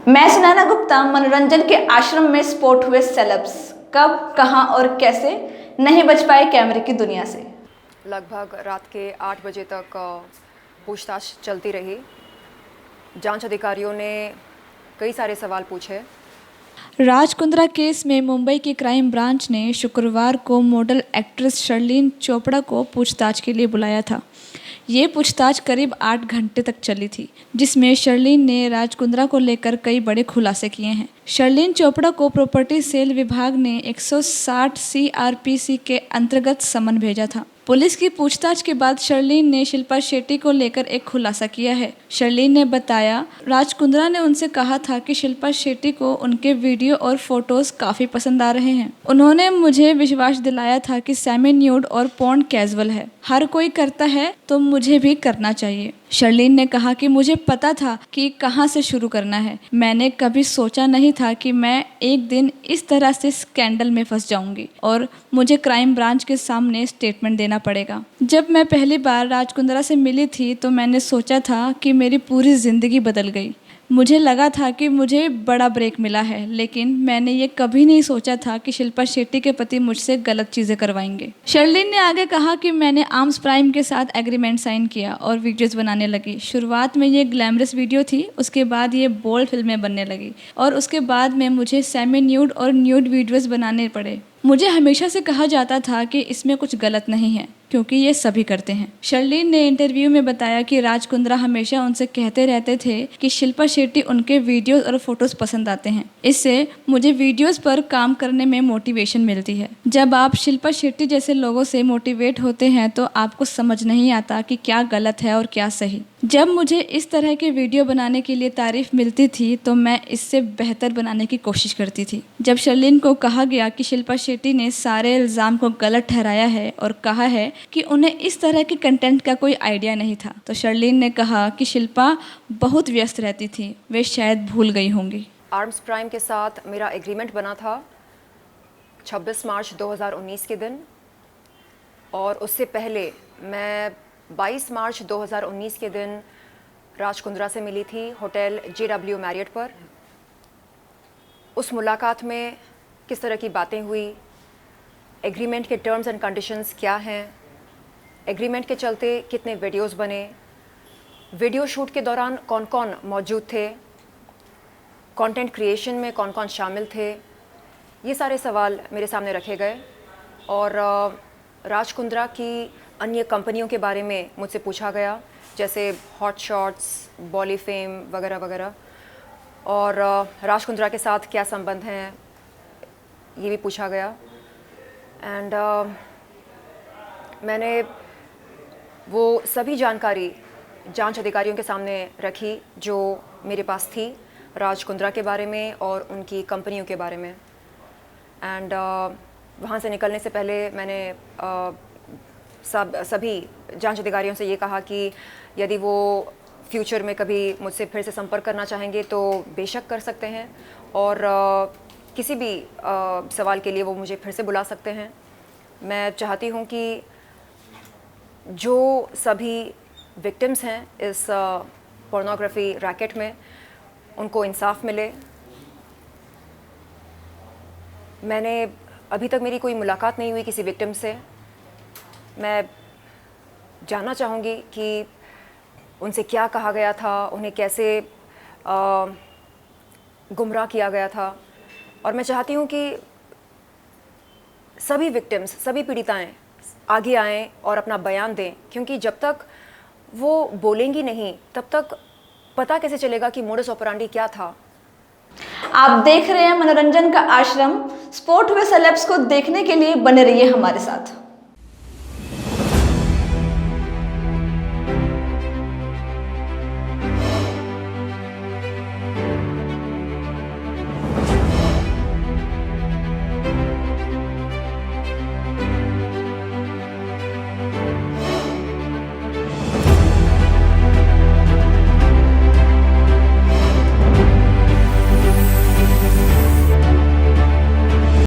मैं सुनैना गुप्ता। मनोरंजन के आश्रम में स्पॉट हुए सेलेब्स। कब, कहां और कैसे नहीं बच पाए कैमरे की दुनिया से। लगभग रात के 8 बजे तक पूछताछ चलती रही। जांच अधिकारियों ने कई सारे सवाल पूछे। राज कुंद्रा केस में मुंबई की क्राइम ब्रांच ने शुक्रवार को मॉडल एक्ट्रेस शर्लिन चोपड़ा को पूछताछ के लिए बुलाया था। ये पूछताछ करीब 8 घंटे तक चली थी, जिसमें शर्लिन ने राज कुंद्रा को लेकर कई बड़े खुलासे किए हैं। शर्लिन चोपड़ा को प्रॉपर्टी सेल विभाग ने 160 CRPC के अंतर्गत समन भेजा था। पुलिस की पूछताछ के बाद शर्लिन ने शिल्पा शेट्टी को लेकर एक खुलासा किया है। शर्लिन ने बताया, राज कुंद्रा ने उनसे कहा था कि शिल्पा शेट्टी को उनके वीडियो और फोटोज काफ़ी पसंद आ रहे हैं। उन्होंने मुझे विश्वास दिलाया था कि सेमी न्यूड और पॉर्न कैजुअल है, हर कोई करता है तो मुझे भी करना चाहिए। शर्लिन ने कहा कि मुझे पता था कि कहां से शुरू करना है। मैंने कभी सोचा नहीं था कि मैं एक दिन इस तरह से स्कैंडल में फंस जाऊंगी और मुझे क्राइम ब्रांच के सामने स्टेटमेंट देना पड़ेगा। जब मैं पहली बार राज कुंद्रा से मिली थी तो मैंने सोचा था कि मेरी पूरी ज़िंदगी बदल गई। मुझे लगा था कि मुझे बड़ा ब्रेक मिला है, लेकिन मैंने ये कभी नहीं सोचा था कि शिल्पा शेट्टी के पति मुझसे गलत चीज़ें करवाएंगे। शर्लिन ने आगे कहा कि मैंने आर्म्स प्राइम के साथ एग्रीमेंट साइन किया और वीडियोस बनाने लगी। शुरुआत में ये ग्लैमरस वीडियो थी, उसके बाद ये बोल्ड फिल्में बनने लगी और उसके बाद में मुझे सेमी न्यूड और न्यूड वीडियोज़ बनाने पड़े। मुझे हमेशा से कहा जाता था कि इसमें कुछ गलत नहीं है, क्योंकि ये सभी करते हैं। शर्लिन ने इंटरव्यू में बताया कि राज कुंद्रा हमेशा उनसे कहते रहते थे कि शिल्पा शेट्टी उनके वीडियोस और फोटोज पसंद आते हैं। इससे मुझे वीडियोस पर काम करने में मोटिवेशन मिलती है। जब आप शिल्पा शेट्टी जैसे लोगों से मोटिवेट होते हैं तो आपको समझ नहीं आता कि क्या गलत है और क्या सही। जब मुझे इस तरह के वीडियो बनाने के लिए तारीफ मिलती थी तो मैं इससे बेहतर बनाने की कोशिश करती थी। जब शर्लिन को कहा गया कि शिल्पा शेट्टी ने सारे इल्ज़ाम को गलत ठहराया है और कहा है कि उन्हें इस तरह के कंटेंट का कोई आइडिया नहीं था, तो शर्लिन ने कहा कि शिल्पा बहुत व्यस्त रहती थी, वे शायद भूल गई होंगी। आर्म्स प्राइम के साथ मेरा एग्रीमेंट बना था 26 मार्च 2019 के दिन, और उससे पहले मैं 22 मार्च 2019 के दिन राज कुंद्रा से मिली थी होटल JW मैरियट पर। उस मुलाकात में किस तरह की बातें हुई, एग्रीमेंट के टर्म्स एंड कंडीशंस क्या हैं, एग्रीमेंट के चलते कितने वीडियोस बने, वीडियो शूट के दौरान कौन कौन मौजूद थे, कंटेंट क्रिएशन में कौन कौन शामिल थे, ये सारे सवाल मेरे सामने रखे गए। और राज कुंद्रा की अन्य कंपनियों के बारे में मुझसे पूछा गया, जैसे हॉट शॉट्स, बॉली फेम वगैरह वगैरह, और राज कुंद्रा के साथ क्या संबंध हैं ये भी पूछा गया। एंड मैंने वो सभी जानकारी जांच अधिकारियों के सामने रखी जो मेरे पास थी राज कुंद्रा के बारे में और उनकी कंपनियों के बारे में। एंड वहाँ से निकलने से पहले मैंने सभी जांच अधिकारियों से ये कहा कि यदि वो फ्यूचर में कभी मुझसे फिर से संपर्क करना चाहेंगे तो बेशक कर सकते हैं, और किसी भी सवाल के लिए वो मुझे फिर से बुला सकते हैं। मैं चाहती हूँ कि जो सभी विक्टिम्स हैं इस पोर्नोग्राफी रैकेट में, उनको इंसाफ मिले। मैंने अभी तक मेरी कोई मुलाकात नहीं हुई किसी विक्टिम से। मैं जानना चाहूँगी कि उनसे क्या कहा गया था, उन्हें कैसे गुमराह किया गया था, और मैं चाहती हूँ कि सभी विक्टिम्स, सभी पीड़िताएं आगे आएं और अपना बयान दें, क्योंकि जब तक वो बोलेंगी नहीं तब तक पता कैसे चलेगा कि मोडस ऑपरेंडी क्या था। आप देख रहे हैं मनोरंजन का आश्रम। स्पॉट हुए सेलेब्स को देखने के लिए बने रहिए हमारे साथ।